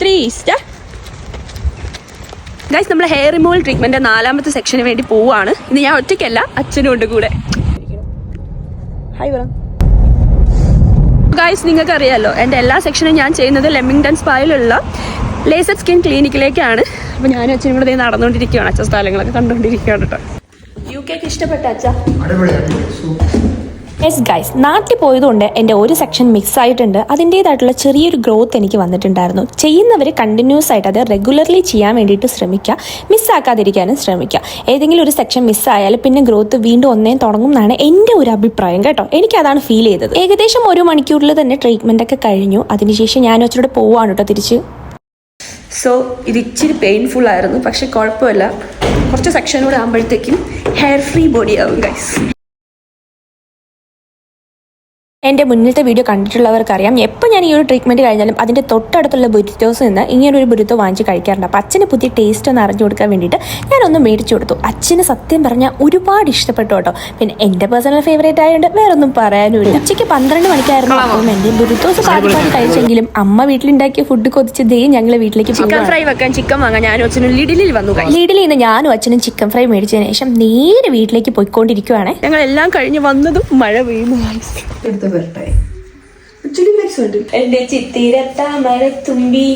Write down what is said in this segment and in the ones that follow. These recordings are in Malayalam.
3 സ്റ്റാർട്ട്. ഗൈസ്, നമ്മൾ ഹെയർ റിമൂവൽ ട്രീറ്റ്മെന്റ് 4ാമത്തെ സെക്ഷന് വേണ്ടി പോവുകയാണ്. ഇന്ന് ഞാൻ ഒറ്റയ്ക്കല്ല, അച്ഛനും ഉണ്ട് കൂടെ. ഹായ് പറ ഗൈസ്. നിങ്ങൾക്ക് അറിയാമല്ലോ, എൻ്റെ എല്ലാ സെക്ഷനും ഞാൻ ചെയ്യുന്നത് ലെമിംഗ്ടൺ സ്പായിലുള്ള ലേസർ സ്കിൻ ക്ലിനിക്കിലേക്കാണ്. അപ്പോൾ ഞാനും അച്ഛനും ഇവിടെ നടന്നുകൊണ്ടിരിക്കുകയാണ്. അച്ഛൻ സ്ഥലങ്ങളൊക്കെ കണ്ടുകൊണ്ടിരിക്കുകയാണ് കേട്ടോ. UK ഇഷ്ടപ്പെട്ട അച്ഛാ? യെസ് ഗൈസ്, നാട്ടിൽ പോയതുകൊണ്ട് എൻ്റെ ഒരു സെക്ഷൻ മിക്സ് ആയിട്ടുണ്ട്. അതിൻ്റേതായിട്ടുള്ള ചെറിയൊരു ഗ്രോത്ത് എനിക്ക് വന്നിട്ടുണ്ടായിരുന്നു. ചെയ്യുന്നവർ കണ്ടിന്യൂസ് ആയിട്ട് അത് റെഗുലർലി ചെയ്യാൻ വേണ്ടിയിട്ട് ശ്രമിക്കുക, മിസ്സാക്കാതിരിക്കാനും ശ്രമിക്കുക. ഏതെങ്കിലും ഒരു സെക്ഷൻ മിസ്സായാൽ പിന്നെ ഗ്രോത്ത് വീണ്ടും ഒന്നേ തുടങ്ങും എന്നാണ് എൻ്റെ ഒരു അഭിപ്രായം കേട്ടോ. എനിക്കതാണ് ഫീൽ ചെയ്തത്. ഏകദേശം 1 മണിക്കൂറിൽ തന്നെ ട്രീറ്റ്മെൻ്റ് ഒക്കെ കഴിഞ്ഞു. അതിനുശേഷം ഞാൻ അച്ഛനോട് പോവാണ് കേട്ടോ തിരിച്ച്. സോ ഇത് ഇച്ചിരി പെയിൻഫുൾ ആയിരുന്നു, പക്ഷെ കുഴപ്പമില്ല. കുറച്ച് സെക്ഷനൂടെ ആകുമ്പോഴത്തേക്കും ഹെയർ ഫ്രീ ബോഡി ആവും ഗൈസ്. എൻ്റെ മുന്നിലത്തെ വീഡിയോ കണ്ടിട്ടുള്ളവർക്കറിയാം, എപ്പോൾ ഞാൻ ഈ ഒരു ട്രീറ്റ്മെൻറ്റ് കഴിഞ്ഞാലും അതിൻ്റെ തൊട്ടടുത്തുള്ള ബുരിത്തോസ് നിന്ന് ഇങ്ങനൊരു ബുരിത്തോ വാങ്ങിച്ച് കഴിക്കാറുണ്ട്. അപ്പോൾ അച്ഛന് പുതിയ ടേസ്റ്റ് ഒന്ന് അറിഞ്ഞു കൊടുക്കാൻ വേണ്ടിയിട്ട് ഞാനൊന്ന് മേടിച്ചു കൊടുത്തു. അച്ഛന് സത്യം പറഞ്ഞാൽ ഒരുപാട് ഇഷ്ടപ്പെട്ടു കേട്ടോ. പിന്നെ എൻ്റെ പേഴ്സണൽ ഫേവറേറ്റ് ആയതുകൊണ്ട് വേറൊന്നും പറയാനുമില്ല. ഉച്ചയ്ക്ക് 12 മണിക്കായിരുന്നു എൻ്റെ ബുരിത്തോസ് പാതി കഴിച്ചെങ്കിലും അമ്മ വീട്ടിലുണ്ടാക്കിയ ഫുഡ് കൊതിച്ചതേ ഞങ്ങൾ വീട്ടിലേക്ക് ചിക്കൻ ഫ്രൈ വെക്കാൻ ചിക്കൻ വാങ്ങാൻ ഞാനും അച്ഛനും ലീഡിലിൽ വന്നു. ലീഡിലിൽ നിന്ന് ഞാനും അച്ഛനും ചിക്കൻ ഫ്രൈ മേടിച്ചതിന് ശേഷം നേരെ വീട്ടിലേക്ക് പോയിക്കൊണ്ടിരിക്കുവാണ്. ഞങ്ങൾ എല്ലാം കഴിഞ്ഞ് വന്നതും മഴ പെയ്യുന്നു. എന്റെ ചിത്തിരത്താമരത്തുമ്പി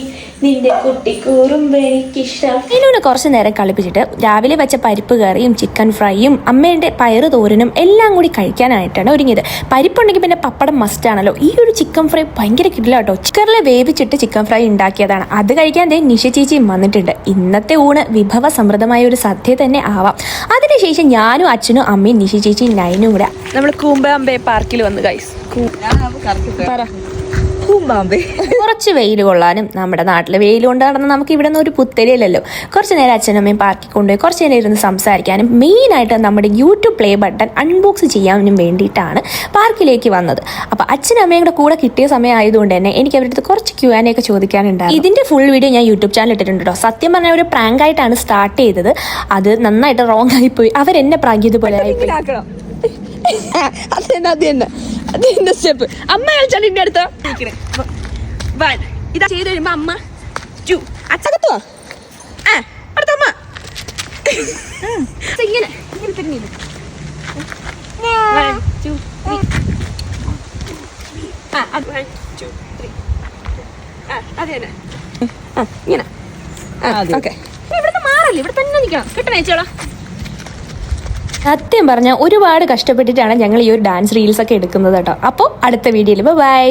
നിന്റെ കുട്ടിക്കൂറുമ്പ് എനിക്കിഷ്ടം. ഇതിനോട് കുറച്ച് നേരം കളിപ്പിച്ചിട്ട് രാവിലെ വെച്ച പരിപ്പ് കറിയും ചിക്കൻ ഫ്രൈയും അമ്മേന്റെ പയറ് തോരനും എല്ലാം കൂടി കഴിക്കാനായിട്ടാണ് ഒരുങ്ങിയത്. പരിപ്പുണ്ടെങ്കിൽ പിന്നെ പപ്പടം മസ്റ്റ് ആണല്ലോ. ഈ ഒരു ചിക്കൻ ഫ്രൈ ഭയങ്കര കിട്ടില്ല കേട്ടോ. ചിക്കനിൽ വേവിച്ചിട്ട് ചിക്കൻ ഫ്രൈ ഉണ്ടാക്കിയതാണ്. അത് കഴിക്കാൻ നിഷ ചേച്ചിയും വന്നിട്ടുണ്ട്. ഇന്നത്തെ ഊണ് വിഭവ സമൃദ്ധമായ ഒരു സദ്യ തന്നെ ആവാം. അതിനുശേഷം ഞാനും അച്ഛനും അമ്മയും നിഷ ചേച്ചിയും നൈനും കൂടെ നമ്മൾ കൂമ്പാമ്പേ പാർക്കിൽ വന്നു ഗൈസ്. കുറച്ച് വെയിൽ കൊള്ളാനും, നമ്മുടെ നാട്ടിലെ വെയിൽ കൊണ്ട് നടന്ന് നമുക്ക് ഇവിടെ നിന്ന് ഒരു പുത്തരിയല്ലല്ലോ. കുറച്ച് നേരം അച്ഛനമ്മയും പാർക്കിൽ കൊണ്ടുപോയി കുറച്ച് നേരം ഇരുന്ന് സംസാരിക്കാനും മെയിനായിട്ട് നമ്മുടെ യൂട്യൂബ് പ്ലേ ബട്ടൺ അൺബോക്സ് ചെയ്യാനും വേണ്ടിയിട്ടാണ് പാർക്കിലേക്ക് വന്നത്. അപ്പോൾ അച്ഛനമ്മയും കൂടെ കിട്ടിയ സമയം ആയതുകൊണ്ട് തന്നെ എനിക്ക് അവരുടെ അടുത്ത് കുറച്ച് Q&A ഒക്കെ ചോദിക്കാനുണ്ടായിരുന്നു. ഇതിൻ്റെ ഫുൾ വീഡിയോ ഞാൻ യൂട്യൂബ് ചാനൽ ഇട്ടിട്ടുണ്ട് കേട്ടോ. സത്യം പറഞ്ഞാൽ ഒരു പ്രാങ്ക് ആയിട്ടാണ് സ്റ്റാർട്ട് ചെയ്തത്. അത് നന്നായിട്ട് റോങ് ആയിപ്പോയി. അവരെന്നെ പ്രാങ്കിയതുപോലെ ആയിപ്പോയി. അതെന്നെ സ്റ്റെപ്പ് അമ്മ കളിച്ചാണ് ഇതിന്റെ അടുത്ത് ഇതാ ചെയ്ത് വരുമ്പോ അമ്മ അച്ചകത്തുവാ അടുത്ത അമ്മ ഇങ്ങനെ ഇങ്ങനെ തിരിഞ്ഞു. അതെ തന്നെ ഇങ്ങനെ. ഓക്കെ, ഇവിടുത്തെ മാറല്ലേ, ഇവിടെ തന്നെ നിൽക്കണം. കിട്ടണേ ചേച്ചോളാ. സത്യം പറഞ്ഞാൽ ഒരുപാട് കഷ്ടപ്പെട്ടിട്ടാണ് ഞങ്ങൾ ഈ ഒരു ഡാൻസ് റീൽസ് ഒക്കെ എടുക്കുന്നത് കേട്ടോ. അപ്പോൾ അടുത്ത വീഡിയോയിൽ ബൈ.